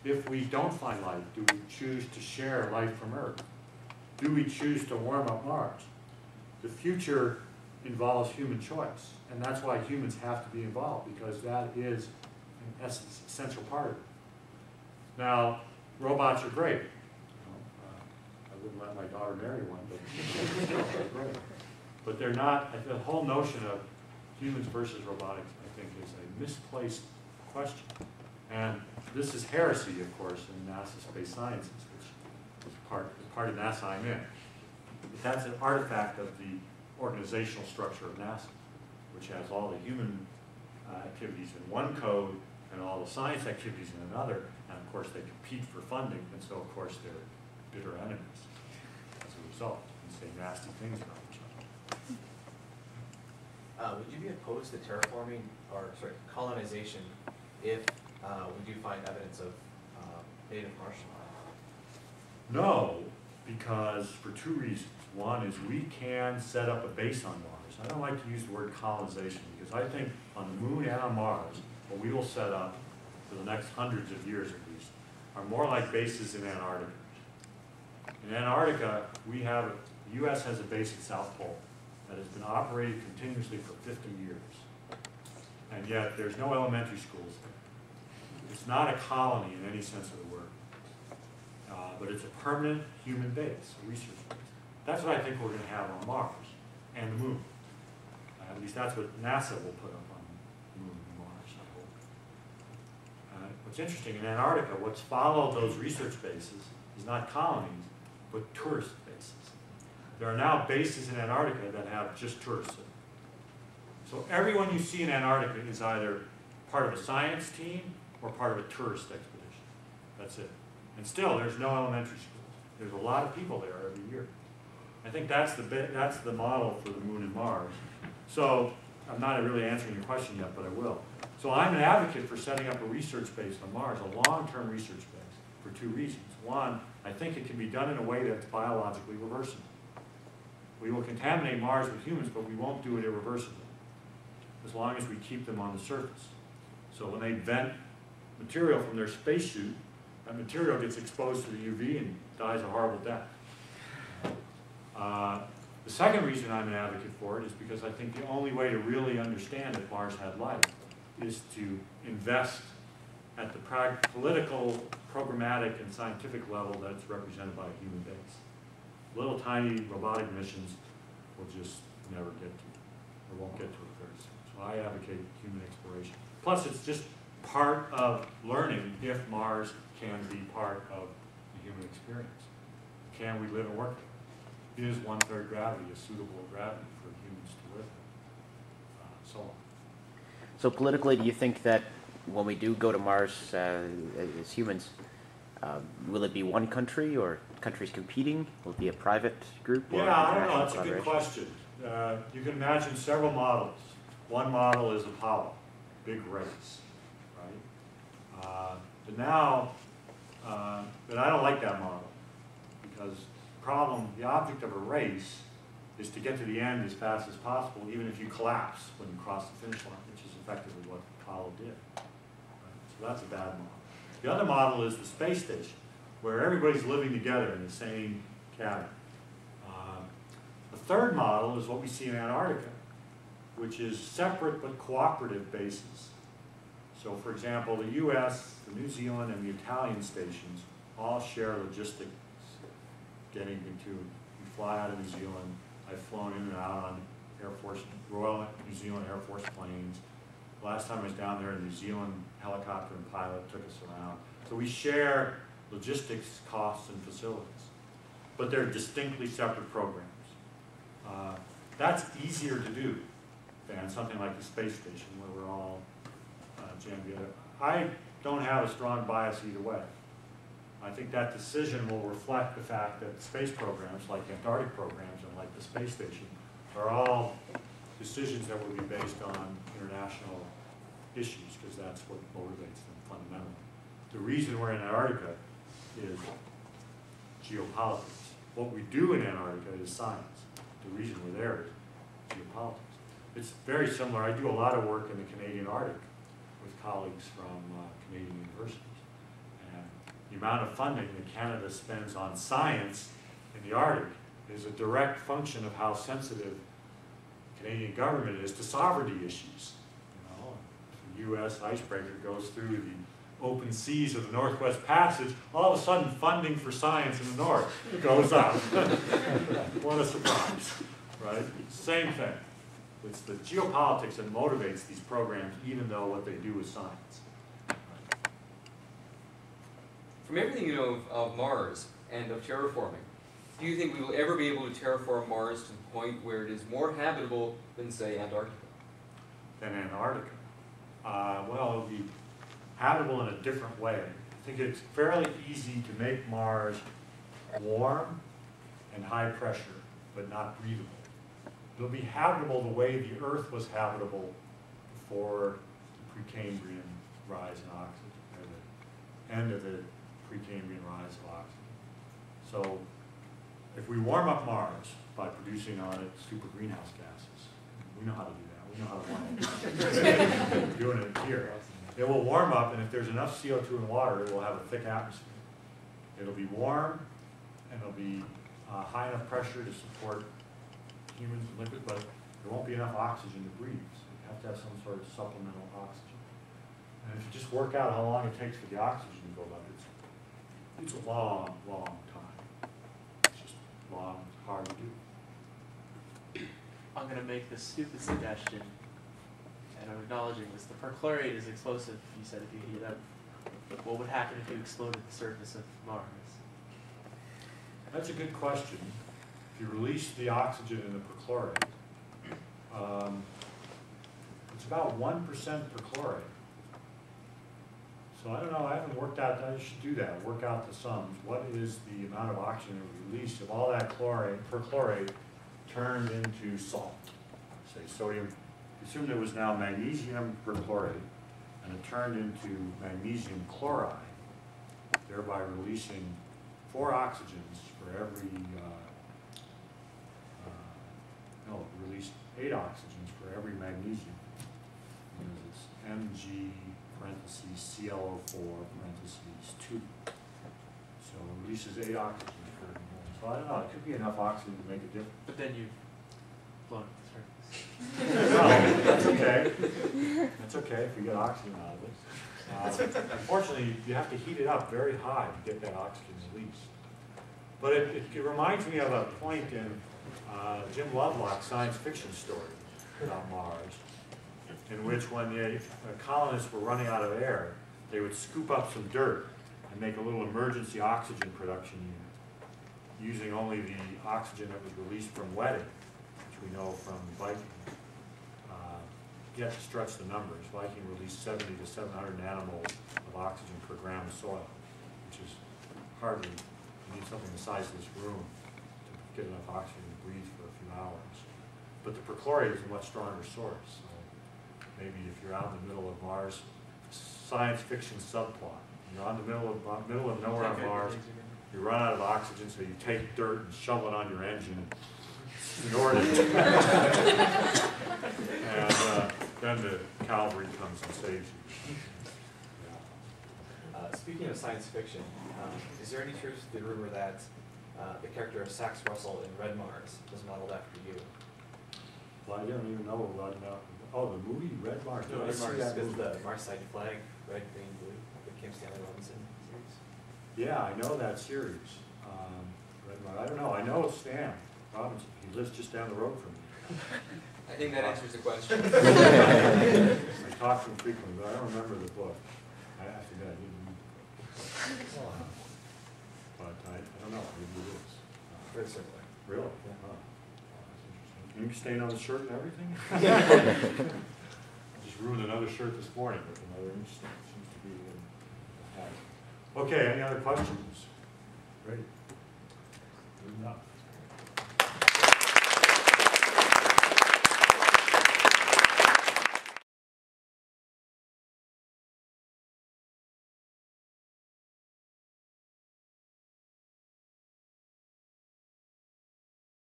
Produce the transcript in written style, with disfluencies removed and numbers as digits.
if we don't find life, do we choose to share life from Earth? Do we choose to warm up Mars? The future involves human choice, and that's why humans have to be involved, because that is, in essence, essential part of it. Now, robots are great. I wouldn't let my daughter marry one, but they're great. But they're not, the whole notion of humans versus robotics, I think, is a misplaced question. And this is heresy, of course, in NASA Space Sciences, which is part of NASA I'm in. But that's an artifact of the organizational structure of NASA, which has all the human activities in one code and all the science activities in another. And of course, they compete for funding, and so of course they're bitter enemies as a result, and say nasty things about each other. Would you be opposed to terraforming, or sorry, colonization, if we do find evidence of native Martian life? No, because for two reasons. One is we can set up a base on Mars. I don't like to use the word colonization, because I think on the Moon and on Mars, what we will set up for the next hundreds of years at least, are more like bases in Antarctica. In Antarctica, we have, the U.S. has a base at South Pole that has been operated continuously for 50 years. And yet, there's no elementary schools there. It's not a colony in any sense of the word. But it's a permanent human base, a research base. That's what I think we're going to have on Mars and the Moon. At least that's what NASA will put up on the Moon and Mars, I hope. What's interesting, in Antarctica, what's followed those research bases is not colonies, but tourist bases. There are now bases in Antarctica that have just tourists in them. So everyone you see in Antarctica is either part of a science team or part of a tourist expedition. That's it. And still, there's no elementary schools. There's a lot of people there every year. I think that's the model for the Moon and Mars. So I'm not really answering your question yet, but I will. So I'm an advocate for setting up a research base on Mars, a long-term research base, for two reasons. One, I think it can be done in a way that's biologically reversible. We will contaminate Mars with humans, but we won't do it irreversibly, as long as we keep them on the surface. So when they vent material from their spacesuit, that material gets exposed to the UV and dies a horrible death. The second reason I'm an advocate for it is because I think the only way to really understand that Mars had life is to invest at the political, programmatic, and scientific level that's represented by a human base. Little tiny robotic missions will just never get to it, or won't get to it very soon. So I advocate human exploration. Plus, it's just part of learning if Mars can be part of the human experience. Can we live and work there? Is 1/3 gravity a suitable gravity for humans to live in? So on. So politically, do you think that when we do go to Mars as humans, will it be one country or countries competing? Will it be a private group? Or yeah, I don't know. That's a good question. You can imagine several models. One model is Apollo, big race, right? But now, but I don't like that model, because the object of a race is to get to the end as fast as possible, even if you collapse when you cross the finish line, which is effectively what Apollo did. Right? So that's a bad model. The other model is the space station, where everybody's living together in the same cabin. The third model is what we see in Antarctica, which is separate but cooperative bases. So for example, the US, the New Zealand, and the Italian stations all share logistics. Getting into, you fly out of New Zealand. I've flown in and out on Royal New Zealand Air Force planes. Last time I was down there, a New Zealand helicopter and pilot took us around. So we share logistics, costs, and facilities. But they're distinctly separate programs. That's easier to do than something like the space station, where we're all jammed together. I don't have a strong bias either way. I think that decision will reflect the fact that space programs, like Antarctic programs and like the space station, are all decisions that will be based on international issues, because that's what motivates them fundamentally. The reason we're in Antarctica is geopolitics. What we do in Antarctica is science. The reason we're there is geopolitics. It's very similar. I do a lot of work in the Canadian Arctic with colleagues from Canadian universities. And the amount of funding that Canada spends on science in the Arctic is a direct function of how sensitive the Canadian government is to sovereignty issues. You know, if the U.S. icebreaker goes through the open seas of the Northwest Passage, all of a sudden funding for science in the North goes up. What a surprise, right? Same thing. It's the geopolitics that motivates these programs, even though what they do is science. From everything you know of Mars and of terraforming, do you think we will ever be able to terraform Mars to the point where it is more habitable than, say, Antarctica? Than Antarctica. Well, it'll be habitable in a different way. I think it's fairly easy to make Mars warm and high pressure, but not breathable. It'll be habitable the way the Earth was habitable before the Precambrian rise in oxygen, or the end of the Precambrian rise of oxygen. So if we warm up Mars by producing on it super greenhouse gases, we know how to do that. We know how to warm it. We're doing it here. It will warm up, and if there's enough CO2 in water, it will have a thick atmosphere. It'll be warm, and it'll be high enough pressure to support humans and liquid, but there won't be enough oxygen to breathe. So you have to have some sort of supplemental oxygen. And if you just work out how long it takes for the oxygen to go up, it's a long, long time. It's just long, hard to do. I'm going to make this stupid suggestion, and I'm acknowledging this. The perchlorate is explosive, you said, if you heat it up. What would happen if you exploded the surface of Mars? That's a good question. If you release the oxygen in the perchlorate, it's about 1% perchlorate. So I don't know, I haven't worked out, I should do that, work out the sums. What is the amount of oxygen released if all that perchlorate turned into salt? Say sodium, assume there was now magnesium perchlorate, and it turned into magnesium chloride, thereby releasing 4 oxygens for every, released 8 oxygens for every magnesium. Because it's Mg parentheses ClO4 parentheses 2. So it releases 8 oxygens for every mole. So I don't know, it could be enough oxygen to make a difference. But then you've blown up the surface. Well, that's okay. That's okay if you get oxygen out of it. Unfortunately, you have to heat it up very high to get that oxygen released. But it reminds me of a point in Jim Lovelock's science fiction story about Mars, in which when the colonists were running out of air, they would scoop up some dirt and make a little emergency oxygen production unit, using only the oxygen that was released from wetting, which we know from Viking. You have to stretch the numbers. Viking released 70 to 700 nanomoles of oxygen per gram of soil, which is hardly, you need something the size of this room to get enough oxygen to breathe for a few hours. But the perchlorate is a much stronger source. So maybe if you're out in the middle of Mars, science fiction subplot, you're on the middle of nowhere on Mars, you run out of oxygen, so you take dirt and shovel it on your engine and snort it. And then the cavalry comes and saves you. Speaking of science fiction, is there any truth to the rumor that the character of Sax Russell in Red Mars was modeled after you? Well, I don't even know what about. Oh, the movie Red Mars. No, I Red see Mars that is movie. the Marside flag, red, green, blue, the Kim Stanley Robinson series. Yeah, I know that series. Red Mars. I don't know. I know Stan Robinson. He lives just down the road from me. I think that answers the question. I talk to him frequently, but I don't remember the book. I forget. I didn't read it. But I don't know. Maybe it is. Very similar. Really? Yeah. Oh, that's interesting. Ink stain on the shirt and everything? I just ruined another shirt this morning with another ink stain. Seems to be in the hat. Okay, any other questions? Great. Good enough.